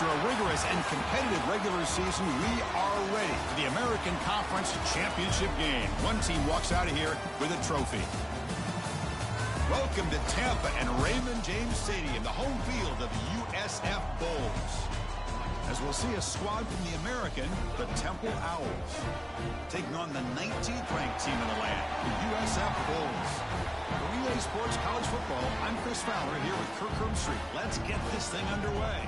After a rigorous and competitive regular season, we are ready for the American Conference Championship game. One team walks out of here with a trophy. Welcome to Tampa and Raymond James Stadium, the home field of the USF Bulls. As we'll see a squad from the American, the Temple Owls, taking on the 19th ranked team in the land, the USF Bulls. For Relay Sports College Football, I'm Chris Fowler here with Kirk Herbstreit. Let's get this thing underway.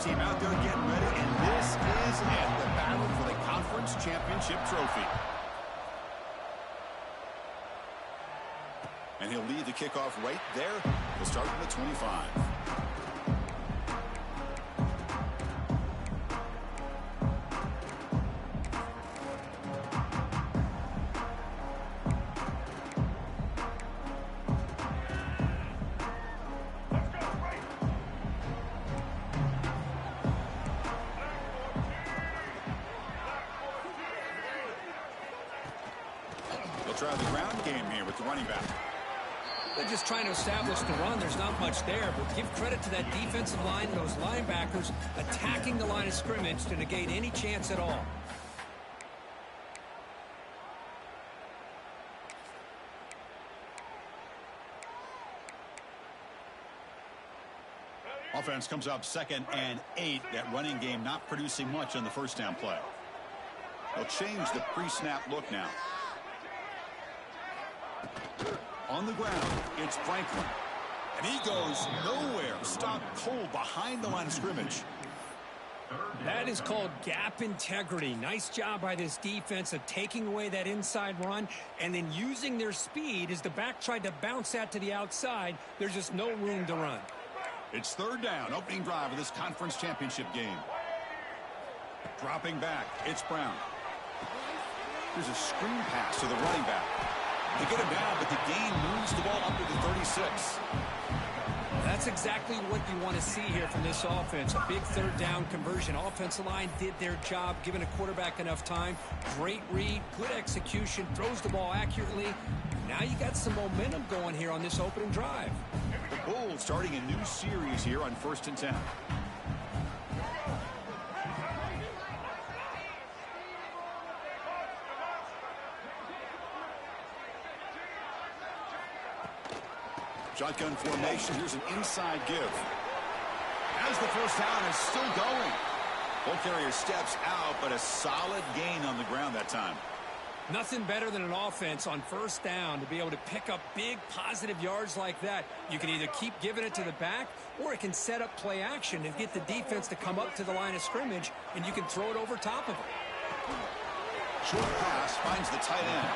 Team out there getting ready, and this is it, the battle for the conference championship trophy. And he'll lead the kickoff right there. He'll start from the 25. Try the ground game here with the running back. They're just trying to establish the run. There's not much there, but give credit to that defensive line and those linebackers attacking the line of scrimmage to negate any chance at all. Offense comes up 2nd and 8. That running game not producing much on the first down play. They'll change the pre-snap look now. On the ground, it's Franklin. And he goes nowhere. Stopped cold behind the line of scrimmage. That is called gap integrity. Nice job by this defense of taking away that inside run and then using their speed as the back tried to bounce that to the outside. There's just no room to run. It's 3rd down, opening drive of this conference championship game. Dropping back, it's Brown. There's a screen pass to the running back. They get him down, but the gain moves the ball up to the 36. That's exactly what you want to see here from this offense. A big 3rd down conversion. Offensive line did their job, giving a quarterback enough time. Great read, good execution, throws the ball accurately. Now you got some momentum going here on this opening drive. The Bulls starting a new series here on 1st and 10. Shotgun formation. Here's an inside give. As the first down is still going. Ball carrier steps out, but a solid gain on the ground that time. Nothing better than an offense on 1st down to be able to pick up big positive yards like that. You can either keep giving it to the back, or it can set up play action and get the defense to come up to the line of scrimmage, and you can throw it over top of it. Short pass finds the tight end.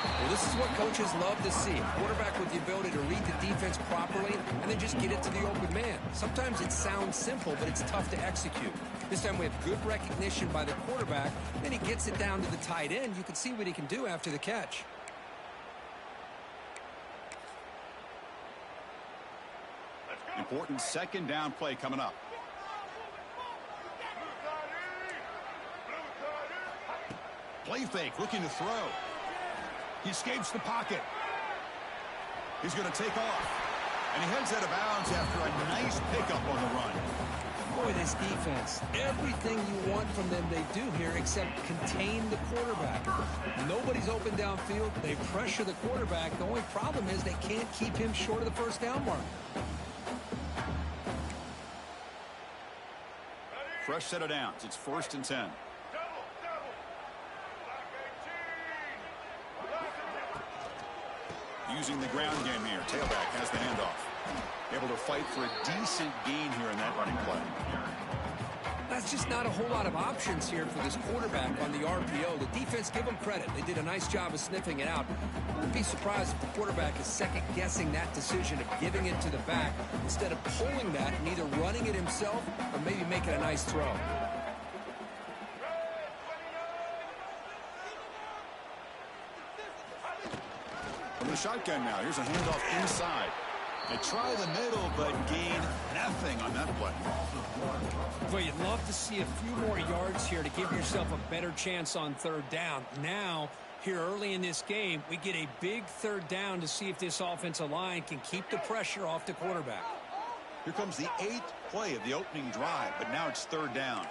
Well, this is what coaches love to see. A quarterback with the ability to read the defense properly and then just get it to the open man. Sometimes it sounds simple, but it's tough to execute. This time we have good recognition by the quarterback. Then he gets it down to the tight end. You can see what he can do after the catch. Important 2nd down play coming up. Play fake, looking to throw. He escapes the pocket. He's going to take off. And he heads out of bounds after a nice pickup on the run. Boy, this defense, everything you want from them they do here except contain the quarterback. Nobody's open downfield. They pressure the quarterback. The only problem is they can't keep him short of the 1st down mark. Fresh set of downs. It's 1st and 10. Using the ground game here. Tailback has the handoff. Able to fight for a decent gain here in that running play. That's just not a whole lot of options here for this quarterback on the RPO. The defense, give them credit. They did a nice job of sniffing it out. I wouldn't be surprised if the quarterback is second-guessing that decision of giving it to the back instead of pulling that and either running it himself or maybe making a nice throw. From the shotgun now, here's a handoff inside. They try the middle, but gain nothing on that play. Well, you'd love to see a few more yards here to give yourself a better chance on third down. Now, here early in this game, we get a big third down to see if this offensive line can keep the pressure off the quarterback. Here comes the 8th play of the opening drive, but now it's third down.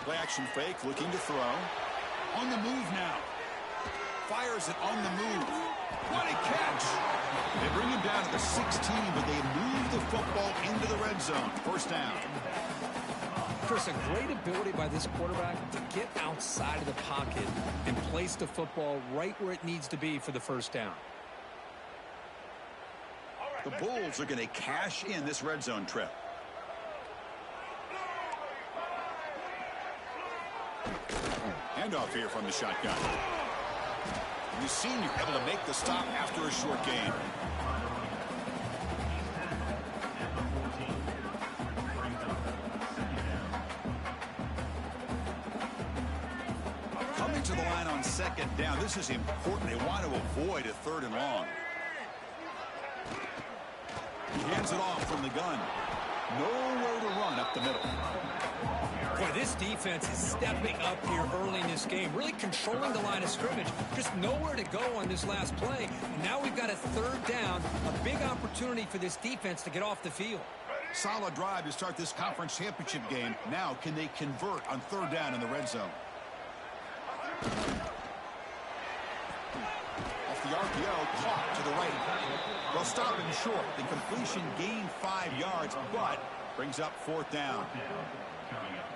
Play action fake, looking to throw. On the move now. Fires it on the move. What a catch! They bring him down to the 16, but they move the football into the red zone. First down. Chris, a great ability by this quarterback to get outside of the pocket and place the football right where it needs to be for the first down. The Bulls are going to cash in this red zone trip. Handoff here from the shotgun. The senior able to make the stop after a short gain. Coming to the line on second down. This is important. They want to avoid a third and long. He hands it off from the gun. Nowhere to run up the middle. Boy, this defense is stepping up here early in this game, really controlling the line of scrimmage. Just nowhere to go on this last play. And now we've got a third down, a big opportunity for this defense to get off the field. Solid drive to start this conference championship game. Now, can they convert on third down in the red zone? Off the RPO, caught to the right. They'll stop him short. The completion gained 5 yards, but brings up fourth down.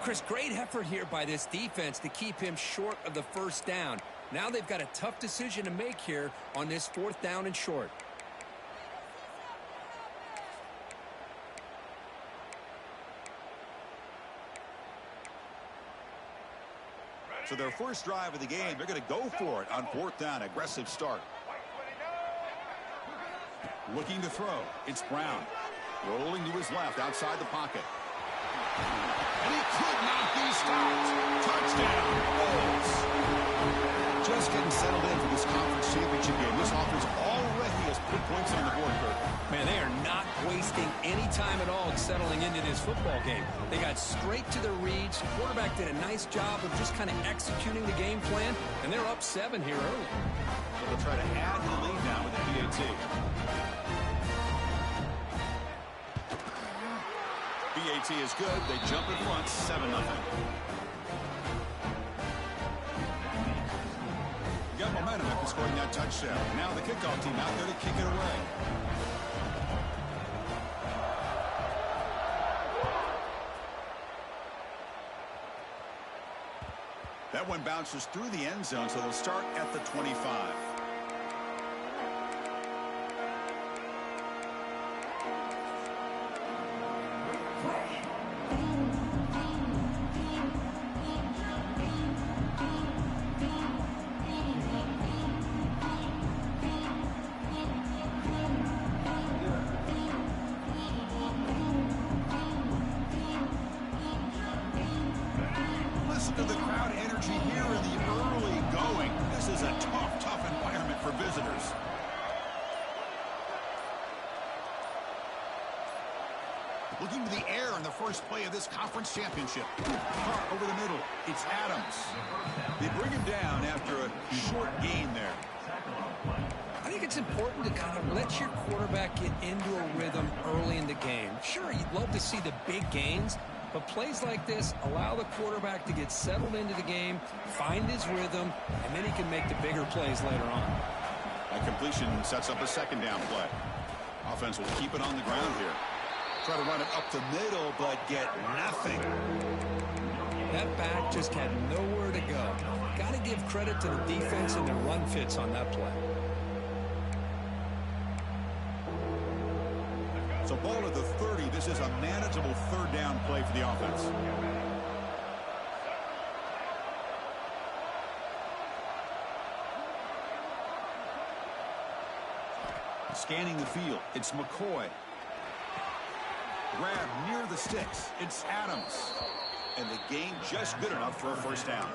Chris, great effort here by this defense to keep him short of the first down. Now they've got a tough decision to make here on this fourth down and short. So their first drive of the game, they're going to go for it on fourth down. Aggressive start. Looking to throw. It's Brown. Rolling to his left outside the pocket. And he could not be stopped. Touchdown, Bulls. Just getting settled in for this conference championship game. This offense already has put points on the board, Kurt. Man, they are not wasting any time at all settling into this football game. They got straight to their reads. The quarterback did a nice job of just kind of executing the game plan, and they're up 7 here early. So they'll try to add to the lead now with the PAT. PAT is good. They jump in front, 7-0. Got momentum after scoring that touchdown. Now the kickoff team out there to kick it away. That one bounces through the end zone, so they'll start at the 25. To the crowd energy here in the early going. This is a tough environment for visitors. Looking to the air in the first play of this conference championship. Caught over the middle. It's Adams. They bring him down after a short gain there. I think it's important to kind of let your quarterback get into a rhythm early in the game. Sure, you'd love to see the big gains, but plays like this allow the quarterback to get settled into the game, find his rhythm, and then he can make the bigger plays later on. That completion sets up a second down play. Offense will keep it on the ground here. Try to run it up the middle, but get nothing. That back just had nowhere to go. Got to give credit to the defense and their run fits on that play. So ball at the 30. This is a manageable third down play for the offense. Scanning the field. It's McCoy. grab near the sticks. It's Adams. And the gain just good enough for a first down.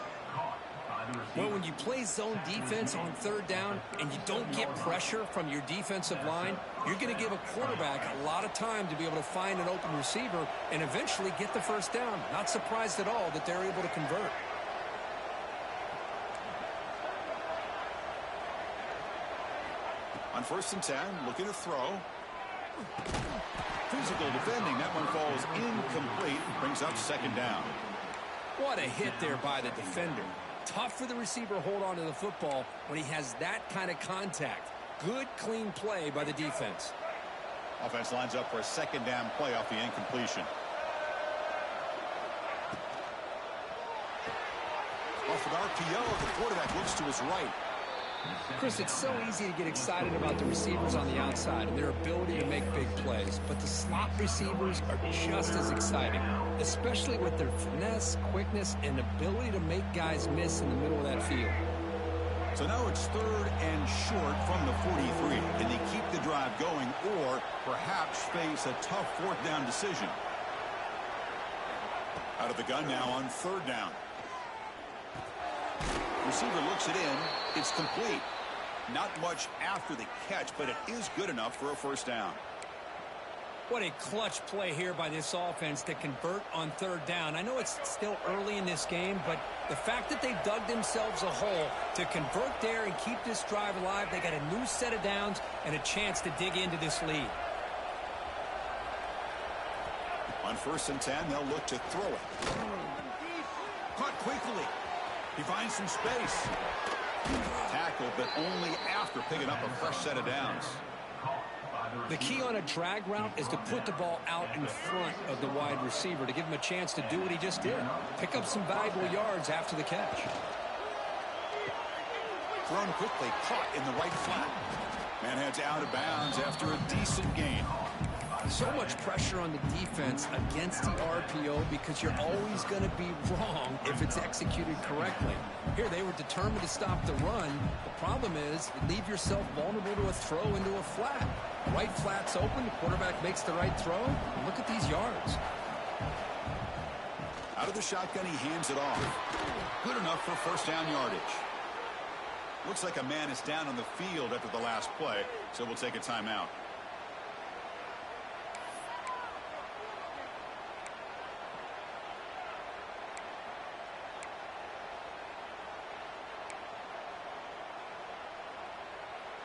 Well, when you play zone defense on third down and you don't get pressure from your defensive line, you're going to give a quarterback a lot of time to be able to find an open receiver and eventually get the first down. Not surprised at all that they're able to convert. On 1st and 10, looking to throw. Physical defending. That one falls incomplete. Brings up 2nd down. What a hit there by the defender. Tough for the receiver to hold on to the football when he has that kind of contact. Good, clean play by the defense. Offense lines up for a 2nd down play off the incompletion. Off an RPO, the quarterback looks to his right. Chris, it's so easy to get excited about the receivers on the outside and their ability to make big plays, but the slot receivers are just as exciting, especially with their finesse, quickness, and ability to make guys miss in the middle of that field. So now it's 3rd and short from the 43. Can they keep the drive going or perhaps face a tough 4th down decision? Out of the gun now on 3rd down. Receiver looks it in. It's complete. Not much after the catch, but it is good enough for a first down. What a clutch play here by this offense to convert on 3rd down. I know it's still early in this game, but the fact that they dug themselves a hole to convert there and keep this drive alive, they got a new set of downs and a chance to dig into this lead. On 1st and 10, they'll look to throw it. Caught quickly. He finds some space. Tackled, but only after picking up a fresh set of downs. The key on a drag route is to put the ball out in front of the wide receiver to give him a chance to do what he just did. Pick up some valuable yards after the catch. Thrown quickly, caught in the right flat. Man heads out of bounds after a decent gain. So much pressure on the defense against the RPO because you're always going to be wrong if it's executed correctly. Here they were determined to stop the run. The problem is you leave yourself vulnerable to a throw into a flat. Right flat's open, the quarterback makes the right throw. Look at these yards. Out of the shotgun, he hands it off. Good enough for first down yardage. Looks like a man is down on the field after the last play, so we'll take a timeout.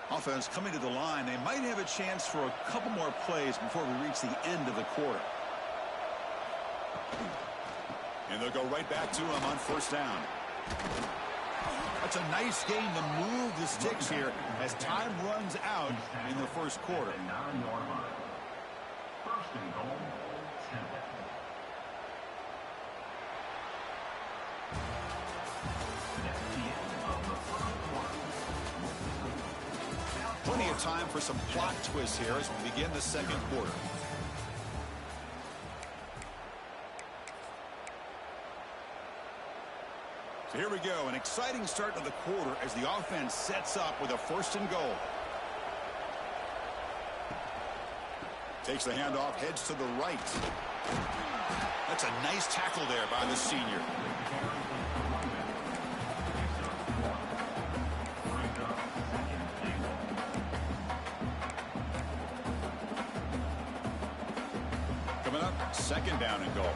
Offense coming to the line. They might have a chance for a couple more plays before we reach the end of the quarter. And they'll go right back to him on 1st down. That's a nice gain to move the sticks here as time runs out in the 1st quarter. Plenty of time for some plot twists here as we begin the 2nd quarter. So here we go, an exciting start to the quarter as the offense sets up with a 1st and goal. Takes the handoff, heads to the right. That's a nice tackle there by the senior. Coming up, 2nd down and goal.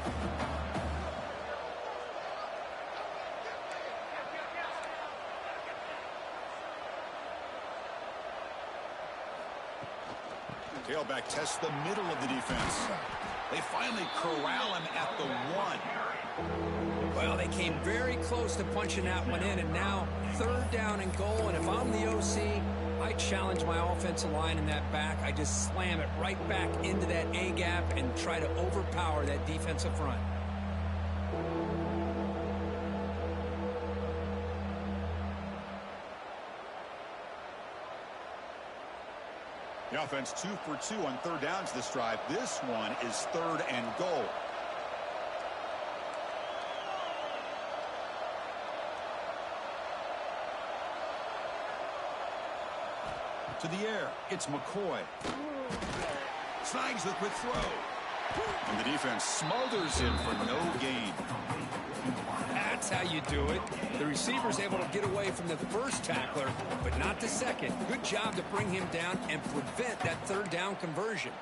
Tailback tests the middle of the defense. They finally corral him at the 1. Well, they came very close to punching that one in, and now 3rd down and goal. And if I'm the OC, I challenge my offensive line in that back. I just slam it right back into that A-gap and try to overpower that defensive front. The offense 2 for 2 on 3rd downs this drive. This one is 3rd and goal. To the air, it's McCoy. Snags the quick throw. And the defense smothers him for no gain. That's how you do it. The receiver's able to get away from the first tackler, but not the second. Good job to bring him down and prevent that third down conversion.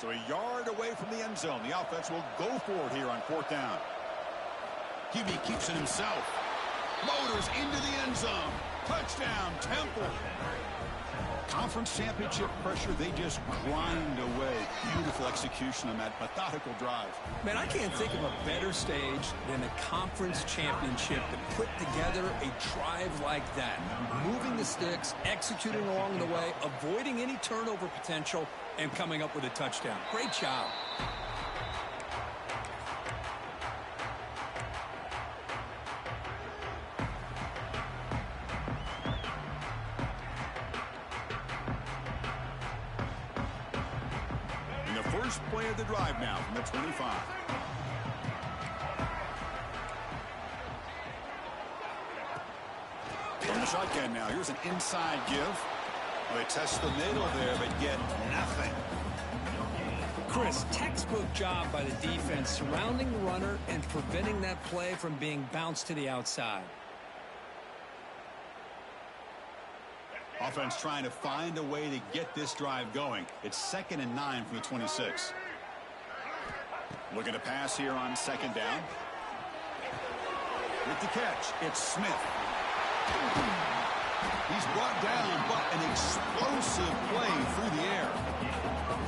So a yard away from the end zone. The offense will go for it here on 4th down. QB keeps it himself. Motors into the end zone. Touchdown, Temple. Conference championship pressure, they just grind away. Beautiful execution on that methodical drive. Man, I can't think of a better stage than a conference championship to put together a drive like that. Moving the sticks, executing along the way, avoiding any turnover potential, and coming up with a touchdown. Great job. First play of the drive now from the 25. From the shotgun now. Here's an inside give. Well, they test the middle there, but get nothing. Chris, textbook job by the defense surrounding the runner and preventing that play from being bounced to the outside. Offense trying to find a way to get this drive going. It's 2nd and 9 from the 26. Looking to pass here on 2nd down. With the catch, it's Smith. He's brought down, but an explosive play through the air.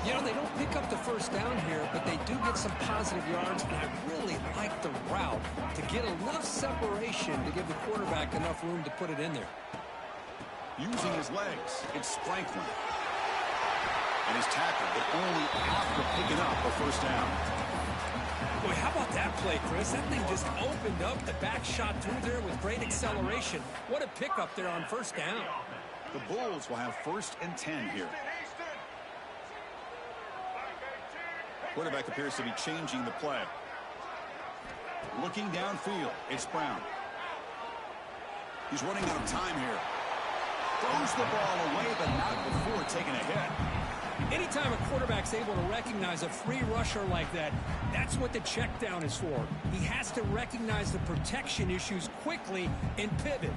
You know, they don't pick up the first down here, but they do get some positive yards, and I really like the route to get enough separation to give the quarterback enough room to put it in there. Using his legs, it's Franklin. And he's tackled, but only after picking up a first down. Boy, how about that play, Chris? That thing just opened up. The back shot through there with great acceleration. What a pickup there on first down. The Bulls will have 1st and 10 here. Quarterback appears to be changing the play. Looking downfield, it's Brown. He's running out of time here. Throws the ball away, but not before taking a hit. Anytime a quarterback's able to recognize a free rusher like that, that's what the check down is for. He has to recognize the protection issues quickly and pivot.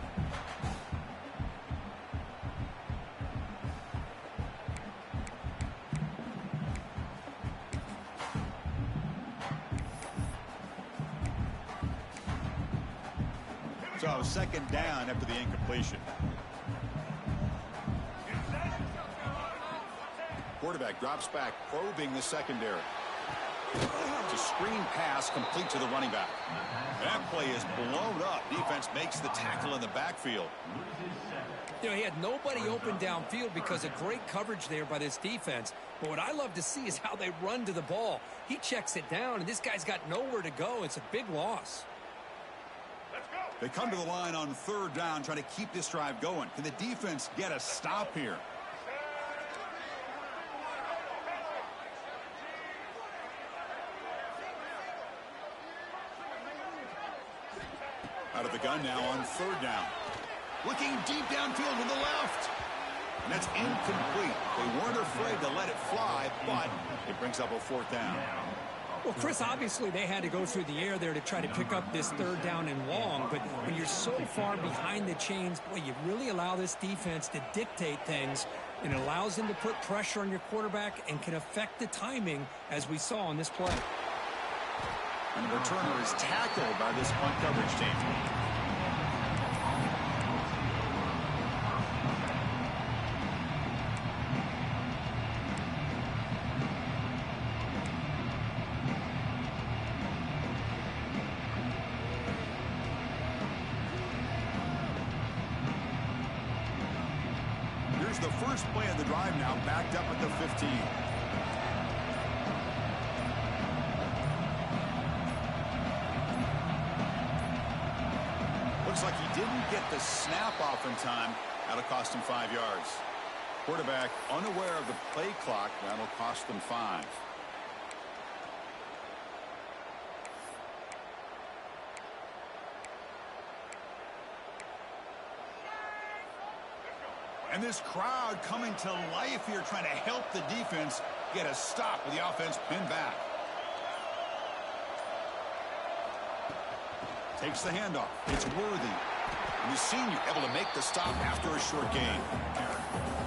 So 2nd down after the incompletion. Quarterback drops back, probing the secondary. It's a screen pass complete to the running back. That play is blown up. Defense makes the tackle in the backfield. You know, he had nobody open downfield because of great coverage there by this defense. But what I love to see is how they run to the ball. He checks it down, and this guy's got nowhere to go. It's a big loss. They come to the line on 3rd down, trying to keep this drive going. Can the defense get a stop here? Out of the gun now on 3rd down. Looking deep downfield to the left. And that's incomplete. They weren't afraid to let it fly, but it brings up a 4th down. Well, Chris, obviously they had to go through the air there to try to pick up this 3rd down and long, but when you're so far behind the chains, boy, you really allow this defense to dictate things, and it allows them to put pressure on your quarterback and can affect the timing, as we saw on this play. And the returner is tackled by this punt coverage team. Here's the first play of the drive now, backed up at the 15. Looks like he didn't get the snap off in time. That'll cost him 5 yards. Quarterback unaware of the play clock. That'll cost them 5. And this crowd coming to life here, trying to help the defense get a stop with the offense pinned back. Takes the handoff. It's Worthy. And the senior able to make the stop after a short gain.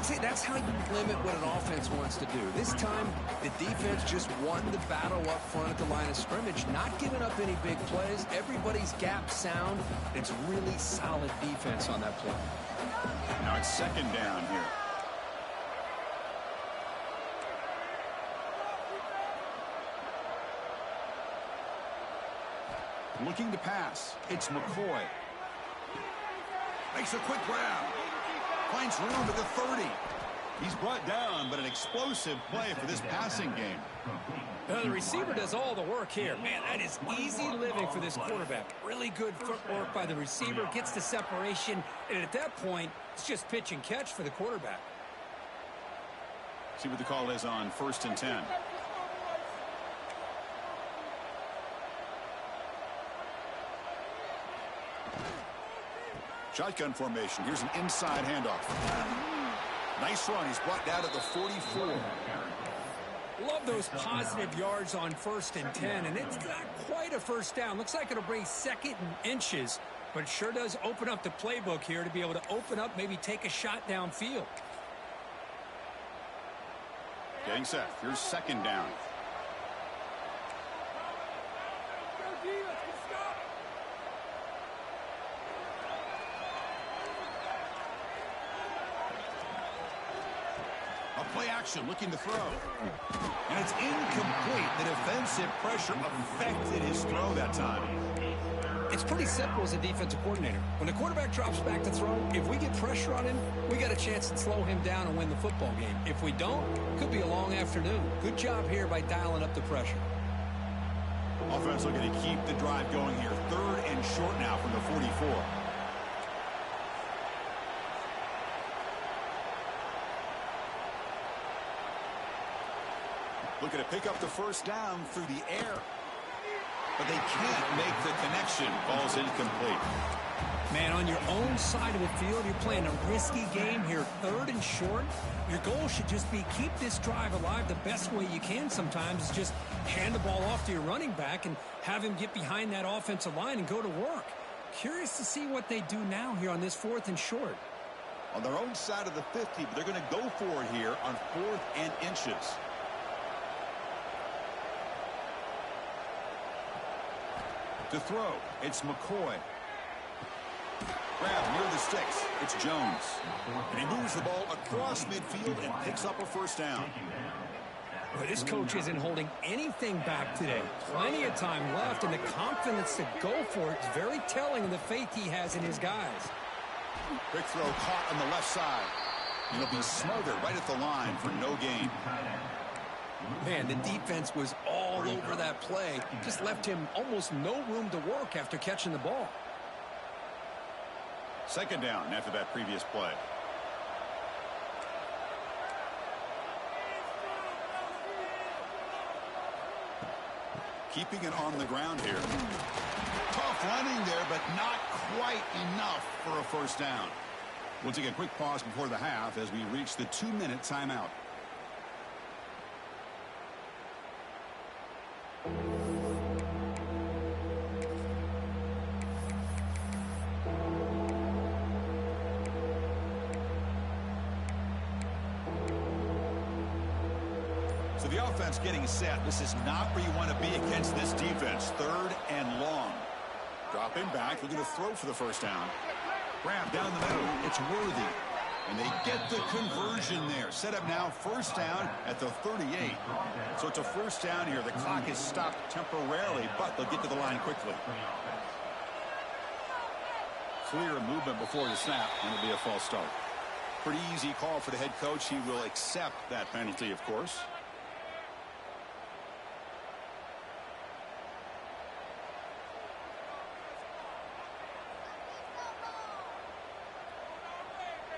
See, that's how you limit what an offense wants to do. This time, the defense just won the battle up front at the line of scrimmage, not giving up any big plays. Everybody's gap sound. It's really solid defense on that play. Now it's second down here. Looking to pass. It's McCoy. Makes a quick grab. Finds room at the 30. He's brought down, but an explosive play for this passing game. The receiver does all the work here. Man, that is easy living for this quarterback. Really good footwork by the receiver. Gets the separation. And at that point, it's just pitch and catch for the quarterback. See what the call is on 1st and 10. Shotgun formation. Here's an inside handoff. Nice run. He's brought down at the 44. Love those positive yards on 1st and 10, and it's not quite a first down. Looks like it'll bring 2nd and inches, but it sure does open up the playbook here to be able to open up, maybe take a shot downfield. Getting set. Here's 2nd down. Play action, looking to throw. And it's incomplete. The defensive pressure affected his throw that time. It's pretty simple as a defensive coordinator. When the quarterback drops back to throw, if we get pressure on him, we got a chance to slow him down and win the football game. If we don't, it could be a long afternoon. Good job here by dialing up the pressure. Offense looking to keep the drive going here. 3rd and short now from the 44. Looking to pick up the first down through the air. But they can't make the connection. Ball's incomplete. Man, on your own side of the field, you're playing a risky game here. 3rd and short. Your goal should just be keep this drive alive the best way you can sometimes is just hand the ball off to your running back and have him get behind that offensive line and go to work. Curious to see what they do now here on this 4th and short. On their own side of the 50, but they're going to go for it here on 4th and inches. To throw, it's McCoy. Grab near the sticks. It's Jones. And he moves the ball across midfield and picks up a first down. Well, this coach isn't holding anything back today. Plenty of time left, and the confidence to go for it is very telling of the faith he has in his guys. Quick throw caught on the left side. And he'll be smothered right at the line for no gain. Man, the defense was all over that play. Just left him almost no room to work after catching the ball. 2nd down after that previous play. Keeping it on the ground here. Tough running there, but not quite enough for a first down. We'll take a quick pause before the half as we reach the 2-minute timeout. So the offense getting set. This is not where you want to be against this defense. 3rd and long. Dropping back, looking to throw for the first down. Grab down the middle. It's Worthy. And they get the conversion there. Set up now 1st down at the 38. So it's a first down here. The clock is stopped temporarily, but they'll get to the line quickly. Clear movement before the snap, and it'll be a false start. Pretty easy call for the head coach. He will accept that penalty, of course.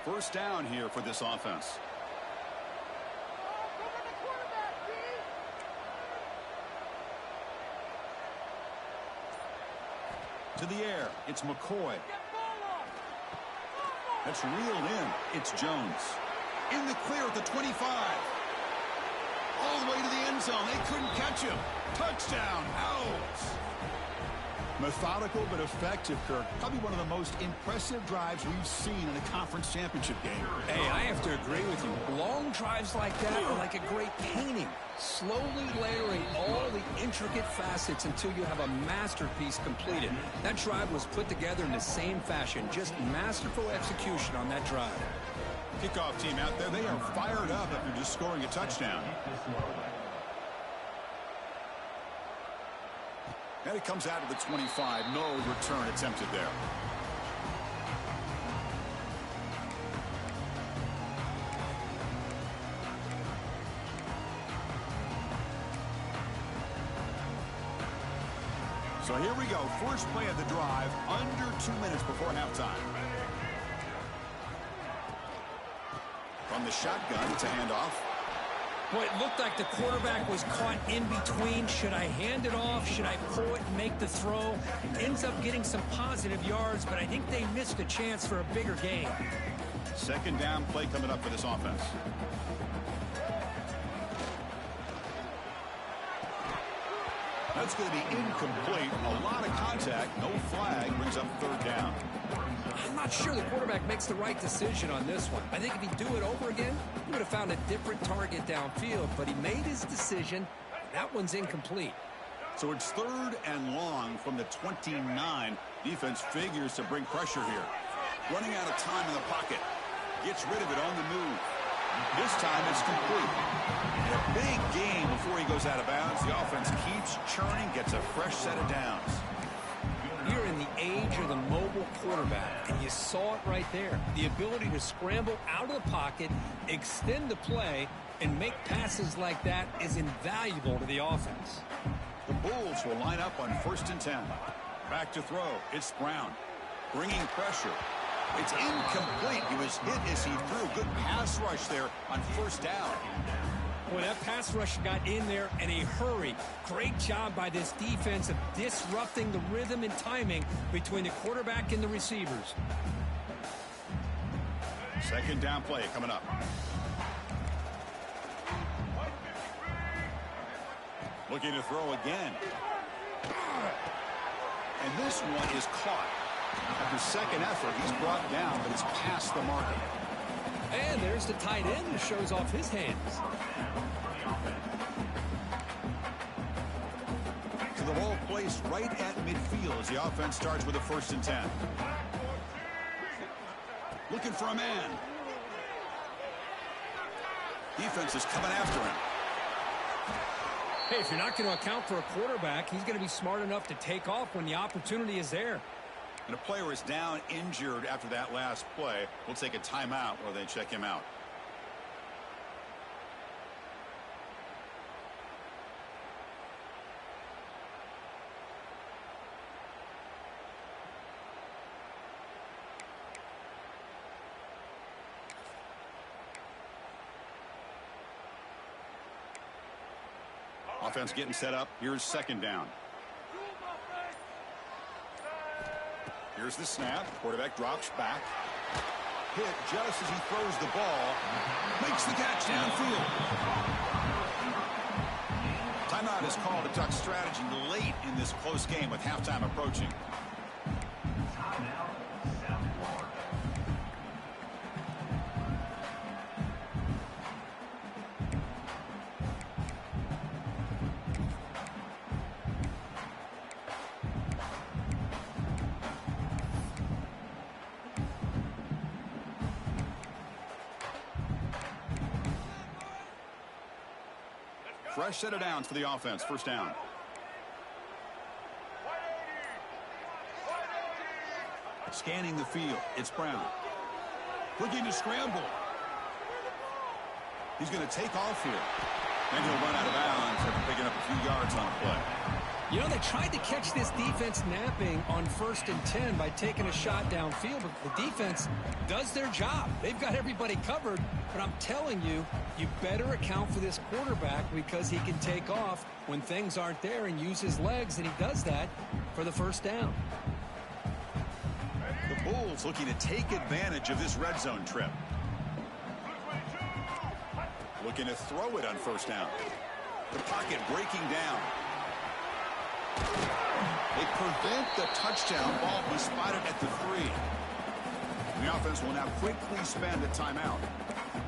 First down here for this offense. the air. It's McCoy. That's reeled in. It's Jones. In the clear at the 25. All the way to the end zone. They couldn't catch him. Touchdown. Out. Methodical but effective, Kirk. Probably one of the most impressive drives we've seen in a conference championship game. Hey, I have to agree with you. Long drives like that are like a great painting. Slowly layering all the intricate facets until you have a masterpiece completed. That drive was put together in the same fashion. Just masterful execution on that drive. Kickoff team out there, they are fired up after just scoring a touchdown. And it comes out of the 25. No return attempted there. So here we go. First play of the drive, under 2 minutes before halftime. From the shotgun, it's a handoff. Boy, it looked like the quarterback was caught in between. Should I hand it off? Should I pull it and make the throw? Ends up getting some positive yards, but I think they missed a chance for a bigger gain. Second down play coming up for this offense. That's going to be incomplete. A lot of contact. No flag. Brings up third down. I'm not sure the quarterback makes the right decision on this one. I think if he'd do it over again, he would have found a different target downfield, but he made his decision. That one's incomplete. So it's third and long from the 29. Defense figures to bring pressure here. Running out of time in the pocket. Gets rid of it on the move. This time it's complete. And a big gain before he goes out of bounds. The offense keeps churning, gets a fresh set of downs. You're in the age of the mobile quarterback, and you saw it right there. The ability to scramble out of the pocket, extend the play, and make passes like that is invaluable to the offense. The Bulls will line up on 1st and 10. Back to throw. It's Brown. Bringing pressure. It's incomplete. He was hit as he threw. Good pass rush there on 1st down. Well, that pass rush got in there in a hurry. Great job by this defense of disrupting the rhythm and timing between the quarterback and the receivers. Second down play coming up. Looking to throw again. And this one is caught. After second effort, he's brought down, but it's past the marker. And there's the tight end who shows off his hands. So the ball placed right at midfield as the offense starts with a 1st and 10. Looking for a man. Defense is coming after him. Hey, if you're not going to account for a quarterback, he's going to be smart enough to take off when the opportunity is there. And a player is down injured after that last play. We'll take a timeout while they check him out. Offense getting set up. Here's second down. Here's the snap. Quarterback drops back. Hit just as he throws the ball. Makes the catch downfield. Timeout is called to Duck strategy late in this close game with halftime approaching. Fresh set of downs for the offense. First down. Scanning the field. It's Brown. Looking to scramble. He's going to take off here. And he'll run out of bounds after picking up a few yards on a play. You know, they tried to catch this defense napping on 1st and 10 by taking a shot downfield, but the defense does their job. They've got everybody covered, but I'm telling you, you better account for this quarterback because he can take off when things aren't there and use his legs, and he does that for the first down. Eagles looking to take advantage of this red zone trip. Looking to throw it on first down. The pocket breaking down. They prevent the touchdown. Ball was spotted at the 3. The offense will now quickly spend a timeout.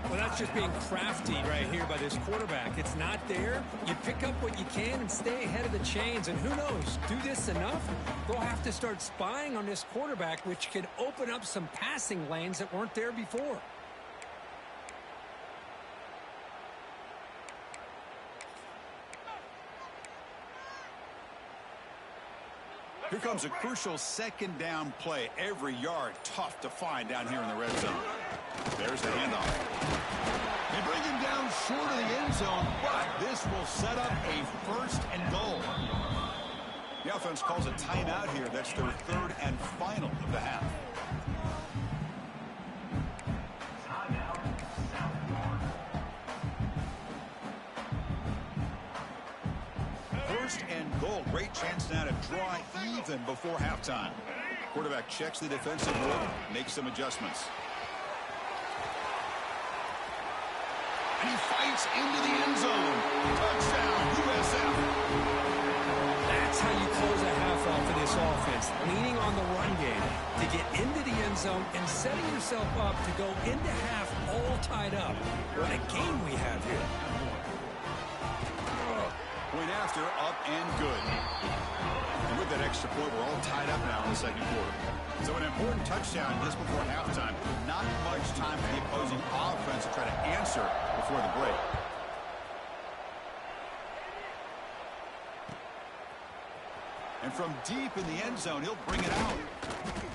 Well, that's just being crafty right here by this quarterback. It's not there. You pick up what you can and stay ahead of the chains. And who knows, do this enough, they'll have to start spying on this quarterback, which could open up some passing lanes that weren't there before. Here comes a crucial second down play. Every yard tough to find down here in the red zone. There's the handoff. They bring him down short of the end zone, but this will set up a first and goal. The offense calls a timeout here. That's their third and final of the half. First and goal. Great chance now to draw even before halftime. Quarterback checks the defensive work, makes some adjustments. And he fights into the end zone. Touchdown, USF. That's how you close a half off of this offense. Leaning on the run game to get into the end zone and setting yourself up to go into half all tied up. What a game we have here. Point after, up and good. And with that extra point, we're all tied up now in the second quarter. So an important touchdown just before halftime. Not much time for the opposing offense to try to answer before the break. And from deep in the end zone, he'll bring it out.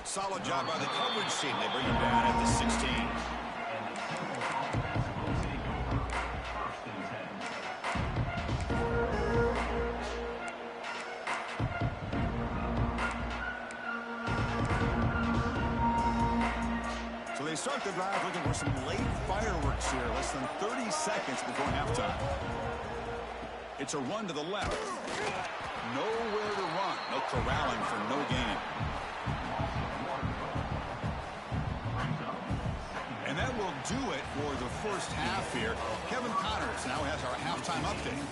Solid job by the coverage team. They bring him down at the 16. Start the drive looking for some late fireworks here. Less than 30 seconds before halftime. It's a run to the left. Nowhere to run. No corralling for no gain. And that will do it for the first half here. Kevin Connors now has our halftime update.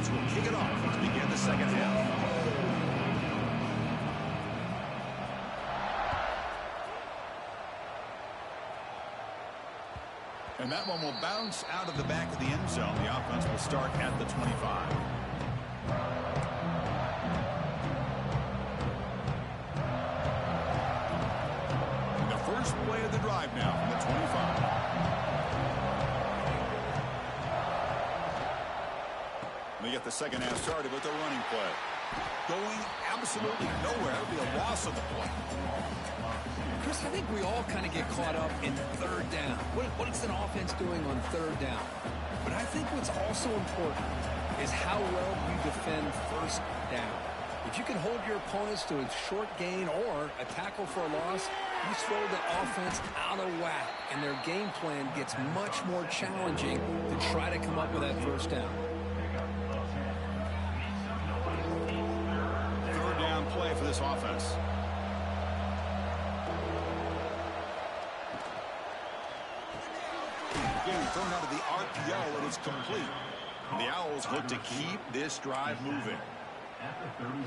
Will kick it off to begin the second half. And that one will bounce out of the back of the end zone. The offense will start at the 25. And the first play of the drive now from the 25. They get the second half started with a running play. Going absolutely nowhere. It would be a loss of the play. Chris, I think we all kind of get caught up in third down. What is an offense doing on third down? But I think what's also important is how well you defend first down. If you can hold your opponents to a short gain or a tackle for a loss, you throw the offense out of whack, and their game plan gets much more challenging to try to come up with that first down. Play for this offense. Getting thrown out of the RPO, and it's complete. The Owls look to keep this drive moving.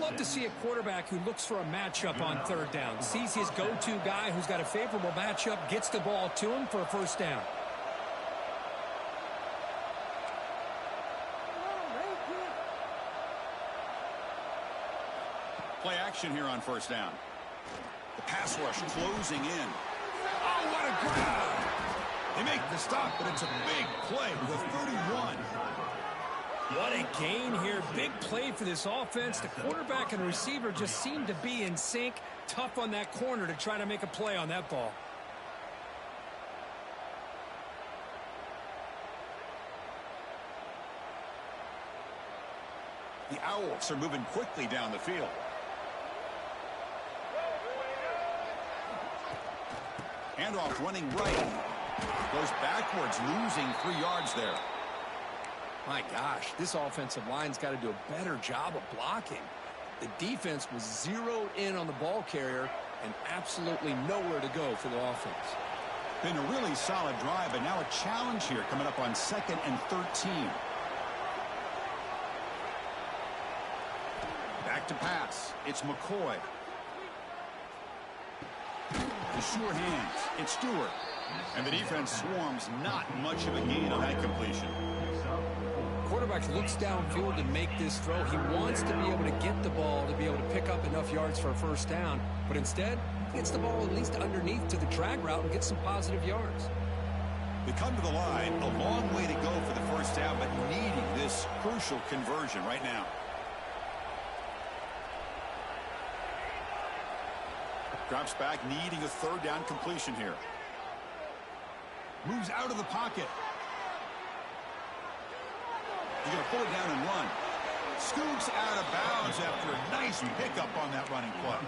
Love to see a quarterback who looks for a matchup on third down. Sees his go-to guy who's got a favorable matchup, gets the ball to him for a first down. Play action here on first down. The pass rush closing in. Oh, what a grab! They make the stop, but it's a big play with a 31. What a gain here. Big play for this offense. The quarterback and receiver just seem to be in sync. Tough on that corner to try to make a play on that ball. The Owls are moving quickly down the field. Handoff running right. They'll Goes backwards, losing 3 yards there. My gosh, this offensive line's got to do a better job of blocking. The defense was zeroed in on the ball carrier and absolutely nowhere to go for the offense. Been a really solid drive, but now a challenge here coming up on 2nd and 13. Back to pass. It's McCoy. The sure hands. It's Stewart. And the defense swarms, not much of a gain on that completion. Quarterback looks downfield to make this throw. He wants to be able to get the ball to be able to pick up enough yards for a first down, but instead he gets the ball at least underneath to the drag route and gets some positive yards. They come to the line, a long way to go for the first down, but needing this crucial conversion right now. Drops back, needing a 3rd down completion here. Moves out of the pocket. He's going to pull it down and run. Scoots out of bounds after a nice pickup on that running play.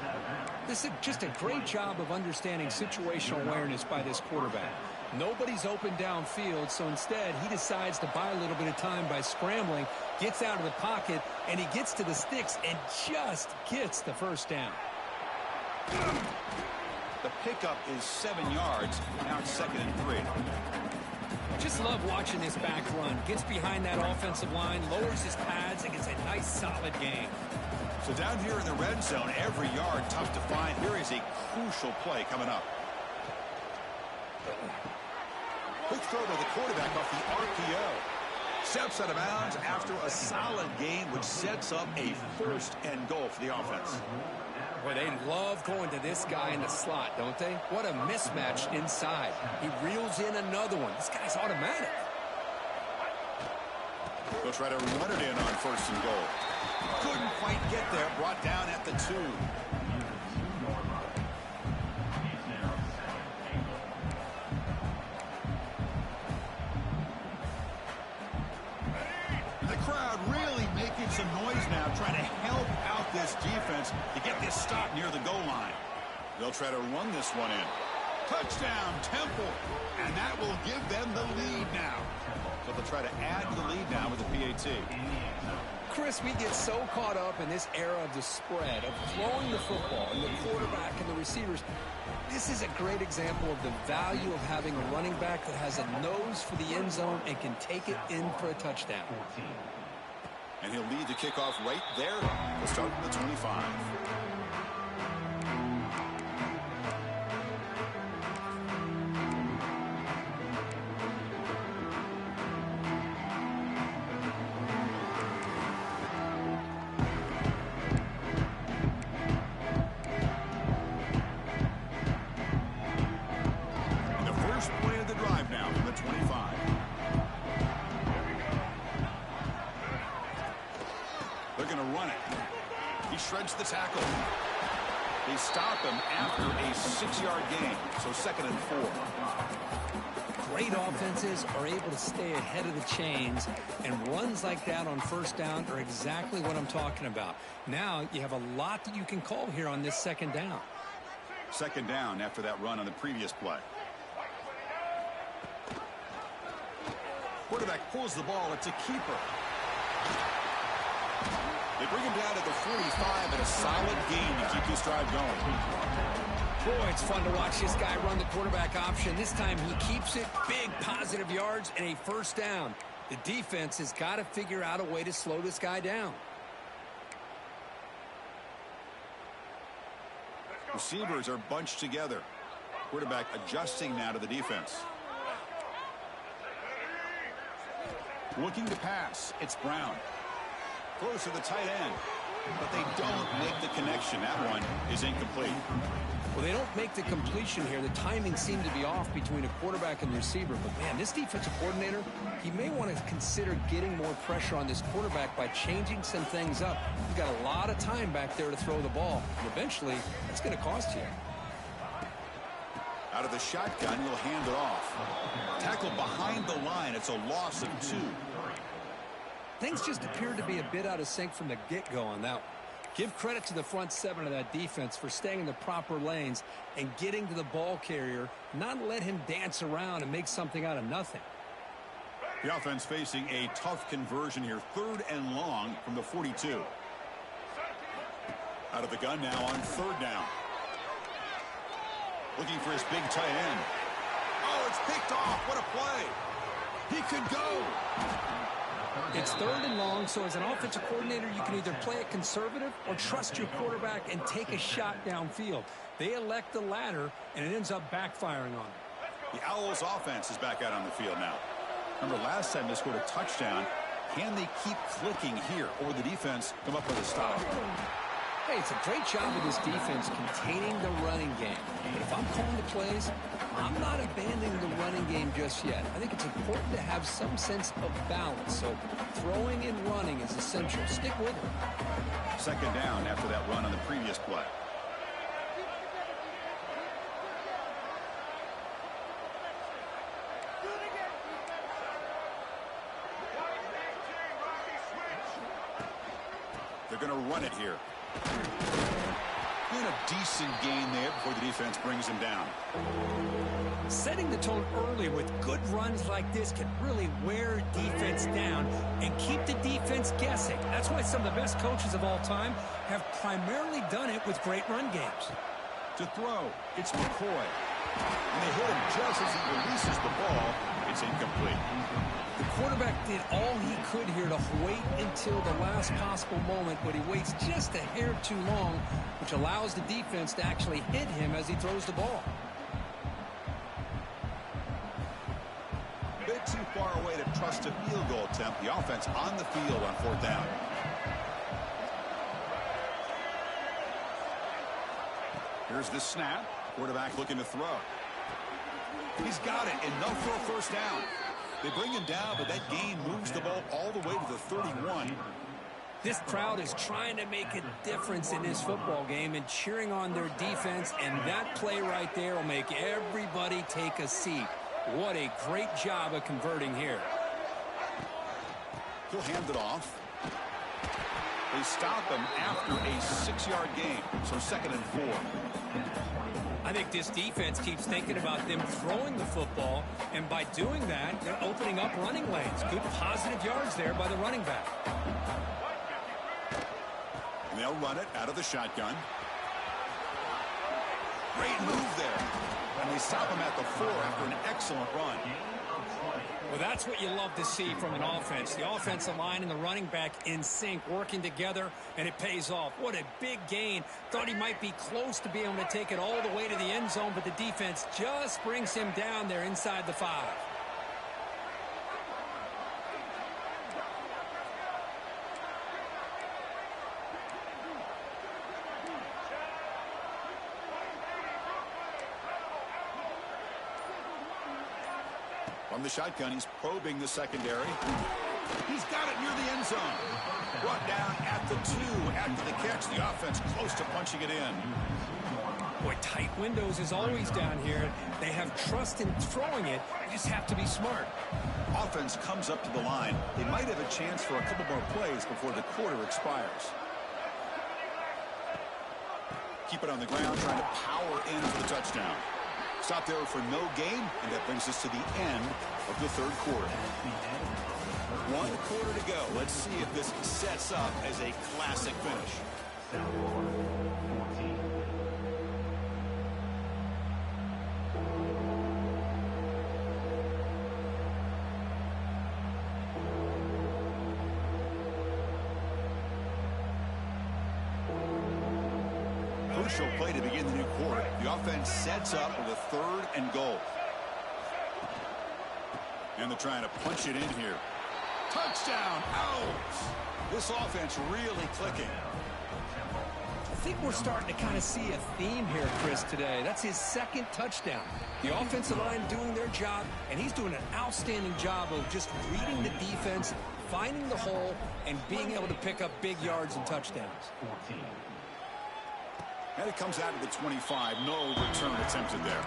This is just a great job of understanding situational awareness by this quarterback. Nobody's open downfield, so instead he decides to buy a little bit of time by scrambling, gets out of the pocket, and he gets to the sticks and just gets the first down. The pickup is 7 yards. Now it's 2nd and 3. Just love watching this back run. Gets behind that offensive line, lowers his pads, and gets a nice solid gain. So down here in the red zone, every yard tough to find. Here is a crucial play coming up. Quick throw by the quarterback off the RPO. Steps out of bounds after a solid game, which sets up a 1st and goal for the offense. Boy, they love going to this guy in the slot, don't they? What a mismatch inside. He reels in another one. This guy's automatic. They'll try to run it in on 1st and goal. Couldn't quite get there. Brought down at the 2. The crowd really making some noise now, trying to help out this defense to get this stop near the goal line. They'll try to run this one in. Touchdown, Temple. And that will give them the lead now. So they'll try to add to the lead now with the PAT. Chris, we get so caught up in this era of the spread, of throwing the football, and the quarterback and the receivers. This is a great example of the value of having a running back that has a nose for the end zone and can take it in for a touchdown. And he'll lead the kickoff right there. We'll start from the 25. Shreds the tackle. They stop him after a 6-yard gain, so 2nd and 4. Great offenses are able to stay ahead of the chains, and runs like that on 1st down are exactly what I'm talking about. Now you have a lot that you can call here on this 2nd down. 2nd down after that run on the previous play. Quarterback pulls the ball. It's a keeper. They bring him down to the 45 and a solid gain to keep this drive going. Boy, it's fun to watch this guy run the quarterback option. This time he keeps it, big positive yards, and a 1st down. The defense has got to figure out a way to slow this guy down. Receivers are bunched together. Quarterback adjusting now to the defense. Looking to pass. It's Brown. Close to the tight end, but they don't make the connection. That one is incomplete. Well, they don't make the completion here. The timing seemed to be off between a quarterback and the receiver. But, man, this defensive coordinator, he may want to consider getting more pressure on this quarterback by changing some things up. You've got a lot of time back there to throw the ball. And eventually, that's going to cost you. Out of the shotgun, he'll hand it off. Tackle behind the line. It's a loss of 2. Things just appeared to be a bit out of sync from the get-go on that one. Give credit to the front seven of that defense for staying in the proper lanes and getting to the ball carrier, not let him dance around and make something out of nothing. The offense facing a tough conversion here. 3rd and long from the 42. Out of the gun now on 3rd down. Looking for his big tight end. Oh, it's picked off. What a play. He could go. It's 3rd and long, so as an offensive coordinator, you can either play it conservative or trust your quarterback and take a shot downfield. They elect the latter, and it ends up backfiring on them. The Owls offense is back out on the field now. Remember last time they scored a touchdown. Can they keep clicking here, or will the defense come up with a stop? Hey, it's a great job of this defense containing the running game. But if I'm calling the plays, I'm not abandoning the running game just yet. I think it's important to have some sense of balance. So throwing and running is essential. Stick with it. 2nd down after that run on the previous play. They're going to run it here. Doing a decent gain there before the defense brings him down. Setting the tone early with good runs like this can really wear defense down and keep the defense guessing. That's why some of the best coaches of all time have primarily done it with great run games. To throw, it's McCoy. And they hit him just as he releases the ball. It's incomplete. The quarterback did all he could here to wait until the last possible moment, but he waits just a hair too long, which allows the defense to actually hit him as he throws the ball. A bit too far away to trust a field goal attempt. The offense on the field on 4th down. Here's the snap. Quarterback looking to throw. He's got it, and they'll throw 1st down. They bring him down, but that gain moves the ball all the way to the 31. This crowd is trying to make a difference in this football game and cheering on their defense, and that play right there will make everybody take a seat. What a great job of converting here. He'll hand it off. They stop him after a 6-yard gain, so 2nd and 4. I think this defense keeps thinking about them throwing the football, and by doing that, they're opening up running lanes. Good positive yards there by the running back. And they'll run it out of the shotgun. Great move there. And they stop him at the 4 after an excellent run. Well, that's what you love to see from an offense. The offensive line and the running back in sync, working together, and it pays off. What a big gain. Thought he might be close to being able to take it all the way to the end zone, but the defense just brings him down there inside the 5. From the shotgun, he's probing the secondary. He's got it near the end zone. Brought down at the 2 after the catch. The offense close to punching it in. Boy, tight windows is always down here. They have trust in throwing it. They just have to be smart. Offense comes up to the line. They might have a chance for a couple more plays before the quarter expires. Keep it on the ground, trying to power in for the touchdown. Stop there for no gain, and that brings us to the end of the 3rd quarter. 1 quarter to go. Let's see if this sets up as a classic finish. Crucial play to begin the new quarter. The offense sets up with a 3rd and goal. And they're trying to punch it in here. Touchdown! Out! This offense really clicking. I think we're starting to kind of see a theme here, Chris, today. That's his 2nd touchdown. The offensive line doing their job, and he's doing an outstanding job of just reading the defense, finding the hole, and being able to pick up big yards and touchdowns. And it comes out of the 25. No return attempted there.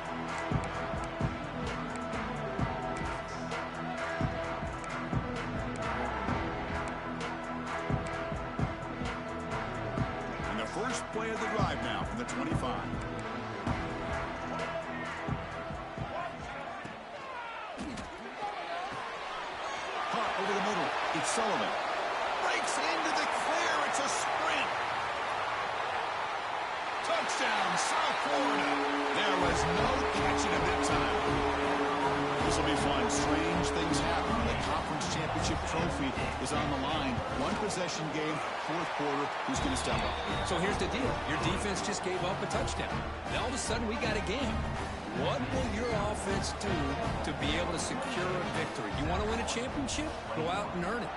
the 25. Caught over the middle. It's Sullivan. Breaks into the clear. It's a sprint. Touchdown, South Florida. There was no catching him that time. This will be fun. Strange things happen when the conference championship trophy is on the line. One possession game, fourth quarter. Who's going to step up? So here's the deal. Your defense just gave up a touchdown. Now all of a sudden we got a game. What will your offense do to be able to secure a victory? You want to win a championship? Go out and earn it.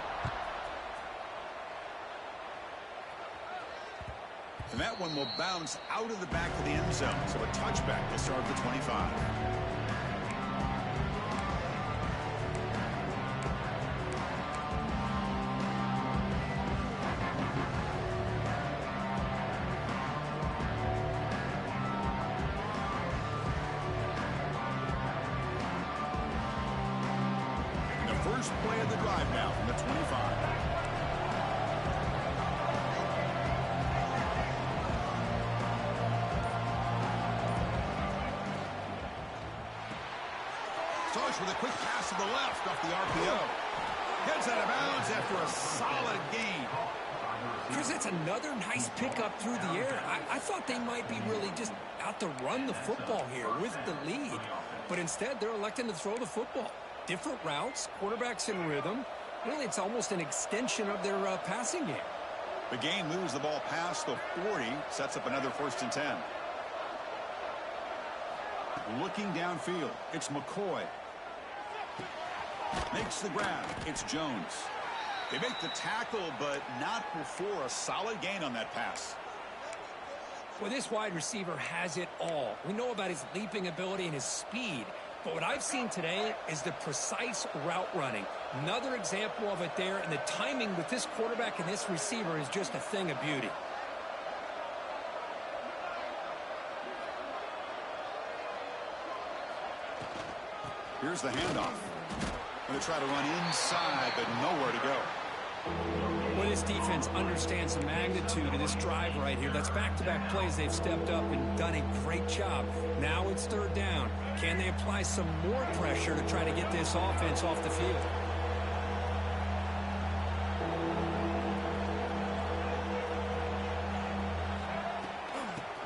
And that one will bounce out of the back of the end zone. So a touchback will start at the 25. First play of the drive now from the 25. Starts with a quick pass to the left off the RPO. Heads out of bounds after a solid gain. Chris, that's another nice pickup through the air. I thought they might be really just out to run the football here with the lead. But instead, they're electing to throw the football. Different routes, quarterbacks in rhythm. Really, it's almost an extension of their passing game. The game moves the ball past the 40, sets up another 1st and 10. Looking downfield, it's McCoy. Makes the grab, it's Jones. They make the tackle, but not before a solid gain on that pass. Well, this wide receiver has it all. We know about his leaping ability and his speed. But what I've seen today is the precise route running. Another example of it there, and the timing with this quarterback and this receiver is just a thing of beauty. Here's the handoff. Going to try to run inside, but nowhere to go. Well, this defense understands the magnitude of this drive right here. That's back-to-back plays. They've stepped up and done a great job. Now it's 3rd down. Can they apply some more pressure to try to get this offense off the field?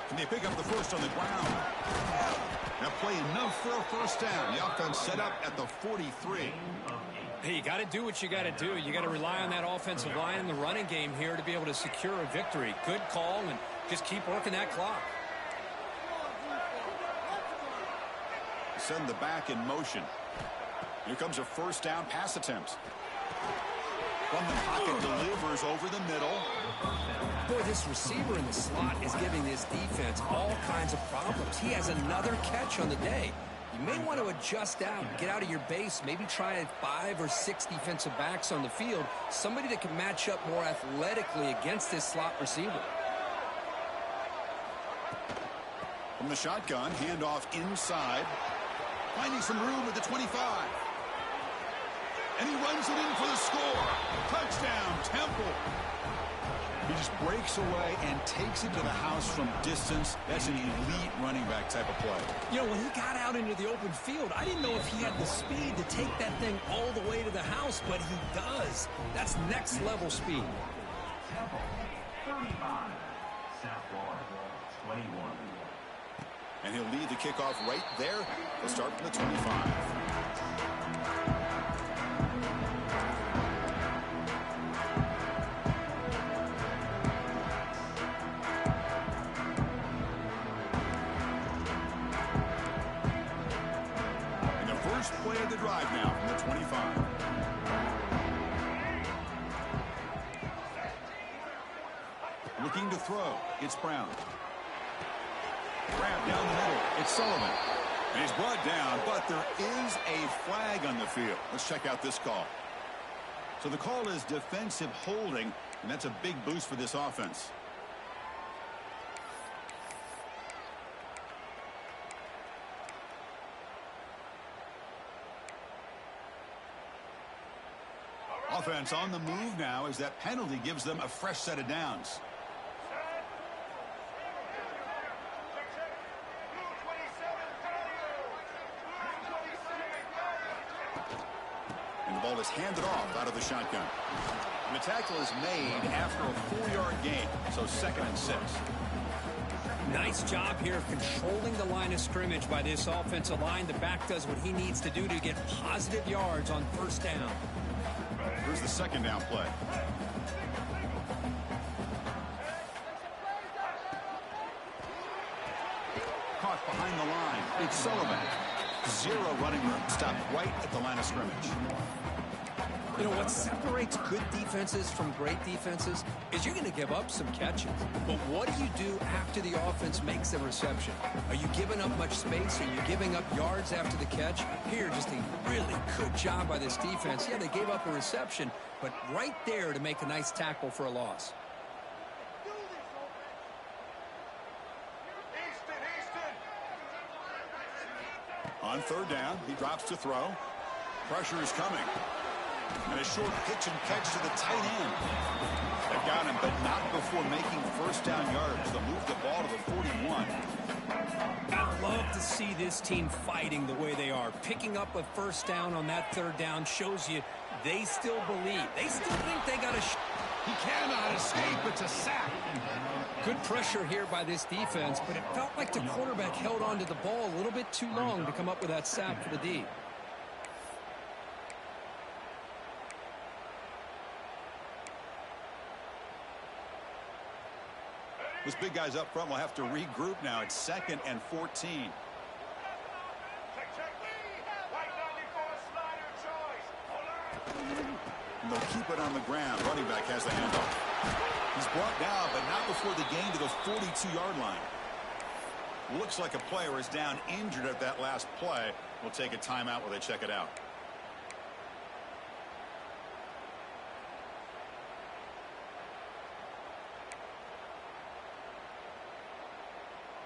Can they pick up the first on the ground? Now play enough for a 1st down. The offense set up at the 43. Hey, you got to do what you got to do. You got to rely on that offensive line in the running game here to be able to secure a victory. Good call, and just keep working that clock. Send the back in motion. Here comes a 1st down pass attempt. From the pocket, delivers over the middle. Boy, this receiver in the slot is giving this defense all kinds of problems. He has another catch on the day. You may want to adjust out, get out of your base, maybe try 5 or 6 defensive backs on the field, somebody that can match up more athletically against this slot receiver. From the shotgun, handoff inside, finding some room at the 25. And he runs it in for the score. Touchdown, Temple. He just breaks away and takes it to the house from distance. That's an elite running back type of play. You know, when he got out into the open field, I didn't know if he had the speed to take that thing all the way to the house, but he does. That's next level speed. 35. South Florida, 21. And he'll lead the kickoff right there. They'll start from the 25. Play of the drive now from the 25. Looking to throw. It's Brown. Grab down the middle. It's Sullivan. And he's brought down, but there is a flag on the field. Let's check out this call. So the call is defensive holding, and that's a big boost for this offense. Offense on the move now as that penalty gives them a fresh set of downs. The ball is handed off out of the shotgun. And the tackle is made after a 4-yard gain, so 2nd and 6. Nice job here of controlling the line of scrimmage by this offensive line. The back does what he needs to do to get positive yards on first down. Here's the 2nd down play. Caught behind the line. It's Sullivan. 0 running room. Stopped right at the line of scrimmage. You know, what separates good defenses from great defenses is you're going to give up some catches. But what do you do after the offense makes a reception? Are you giving up much space? Are you giving up yards after the catch? Here, just a really good job by this defense. Yeah, they gave up a reception, but right there to make a nice tackle for a loss. On 3rd down, he drops to throw. Pressure is coming. And a short pitch and catch to the tight end. They've got him, but not before making first down yards. They'll move the ball to the 41. I love to see this team fighting the way they are. Picking up a first down on that 3rd down shows you they still believe. They still think they got a shot. He cannot escape. It's a sack. Good pressure here by this defense, but it felt like the quarterback held on to the ball a little bit too long to come up with that sack for the D. Those big guys up front will have to regroup now. It's 2nd and 14. And they'll keep it on the ground. Running back has the handoff. He's brought down, but not before the gain to the 42-yard line. Looks like a player is down injured at that last play. We'll take a timeout while they check it out.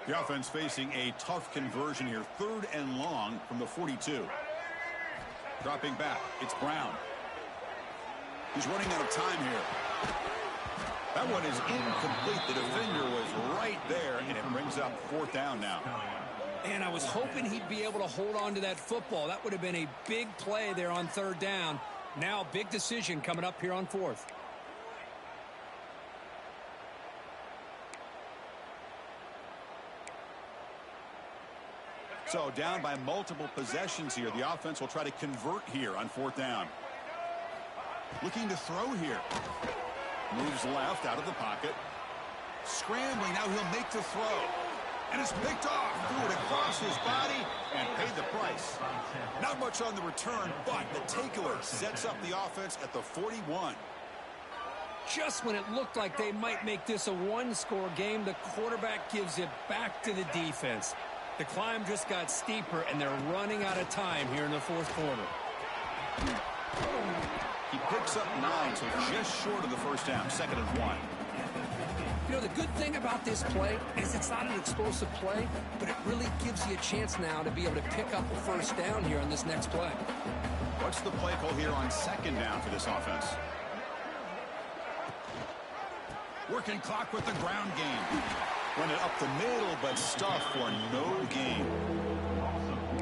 The offense facing a tough conversion here. 3rd and long from the 42. Dropping back. It's Brown. He's running out of time here. That one is incomplete. The defender was right there, and it brings up 4th down now. And I was hoping he'd be able to hold on to that football. That would have been a big play there on 3rd down. Now, big decision coming up here on 4th. So down by multiple possessions here. The offense will try to convert here on 4th down. Looking to throw here. Moves left out of the pocket. Scrambling. Now he'll make the throw. And it's picked off. Threw it across his body and paid the price. Not much on the return, but the takeaway sets up the offense at the 41. Just when it looked like they might make this a 1-score game, the quarterback gives it back to the defense. The climb just got steeper, and they're running out of time here in the 4th quarter. He picks up 9, so just short of the first down. 2nd and 1. You know, the good thing about this play is it's not an explosive play, but it really gives you a chance now to be able to pick up a first down here on this next play. What's the play call here on 2nd down for this offense? Working clock with the ground game. Run it up the middle, but stuffed for no gain.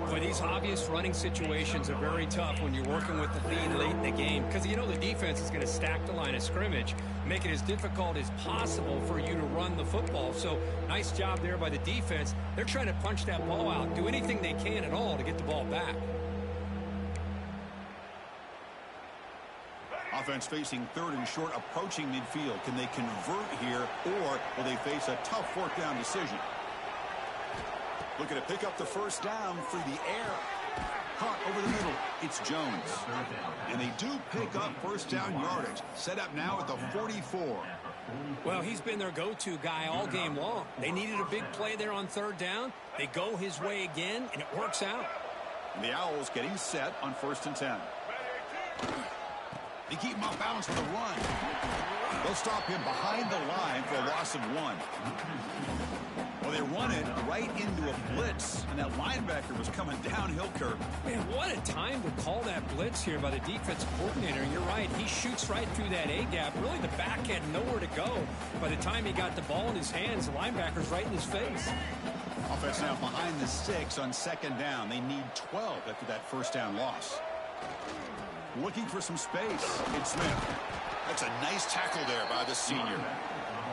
Boy, these obvious running situations are very tough when you're working with the lead late in the game, because you know the defense is going to stack the line of scrimmage, make it as difficult as possible for you to run the football. So nice job there by the defense. They're trying to punch that ball out, do anything they can at all to get the ball back. Offense facing 3rd and short, approaching midfield. Can they convert here, or will they face a tough 4th down decision? Looking to pick up the first down through the air. Caught over the middle. It's Jones. And they do pick up first down yardage. Set up now at the 44. Well, he's been their go-to guy all game long. They needed a big play there on 3rd down. They go his way again, and it works out. And the Owls getting set on 1st and 10. They keep him off balance with a run. They'll stop him behind the line for a loss of 1. Well, they run it right into a blitz, and that linebacker was coming downhill, Kirk. Man, what a time to call that blitz here by the defensive coordinator. And you're right, he shoots right through that A-gap. Really, the back had nowhere to go. By the time he got the ball in his hands, the linebacker's right in his face. Offense now behind the 6 on 2nd down. They need 12 after that first down loss. Looking for some space. It's Smith. That's a nice tackle there by the senior.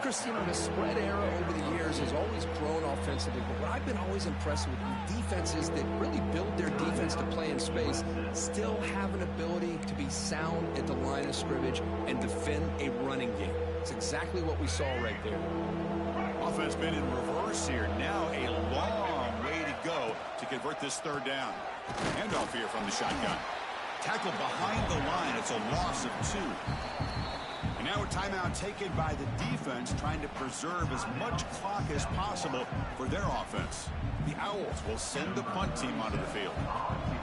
Chris, you know, the spread era over the years has always grown offensively, but what I've been always impressed with defenses that really build their defense to play in space still have an ability to be sound at the line of scrimmage and defend a running game. It's exactly what we saw right there. Offense been in reverse here. Now a long way to go to convert this third down. Handoff here from the shotgun. Tackled behind the line. It's a loss of 2. And now a timeout taken by the defense, trying to preserve as much clock as possible for their offense. The Owls will send the punt team onto the field.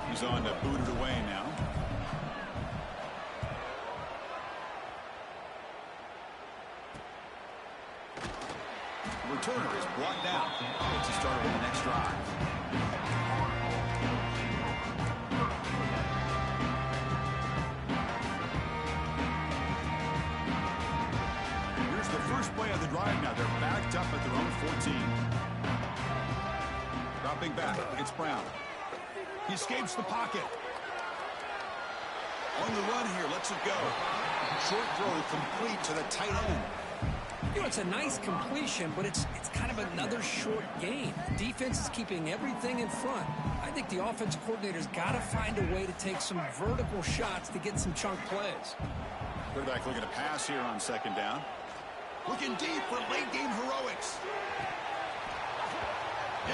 He's on to boot it away now. The returner is brought down. It's a start of the next drive. First play of the drive now. They're backed up at their own 14. Dropping back. It's Brown. He escapes the pocket. On the run here. Lets it go. Short throw complete to the tight end. You know, it's a nice completion, but it's kind of another short gain. The defense is keeping everything in front. I think the offensive coordinator's got to find a way to take some vertical shots to get some chunk plays. Quarterback looking to pass here on second down. Looking deep for late-game heroics.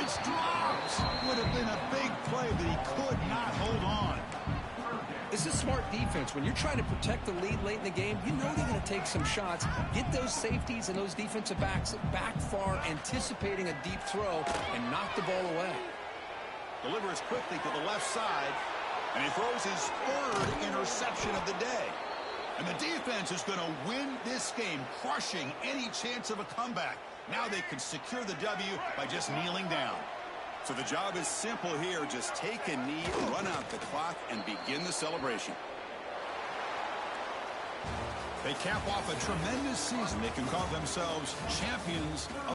It's dropped. Would have been a big play, but he could not hold on. This is smart defense. When you're trying to protect the lead late in the game, you know they're going to take some shots, get those safeties and those defensive backs back far, anticipating a deep throw, and knock the ball away. Delivers quickly to the left side, and he throws his 3rd interception of the day. And the defense is going to win this game, crushing any chance of a comeback. Now they can secure the W by just kneeling down. So the job is simple here. Just take a knee, run out the clock, and begin the celebration. They cap off a tremendous season. They can call themselves champions of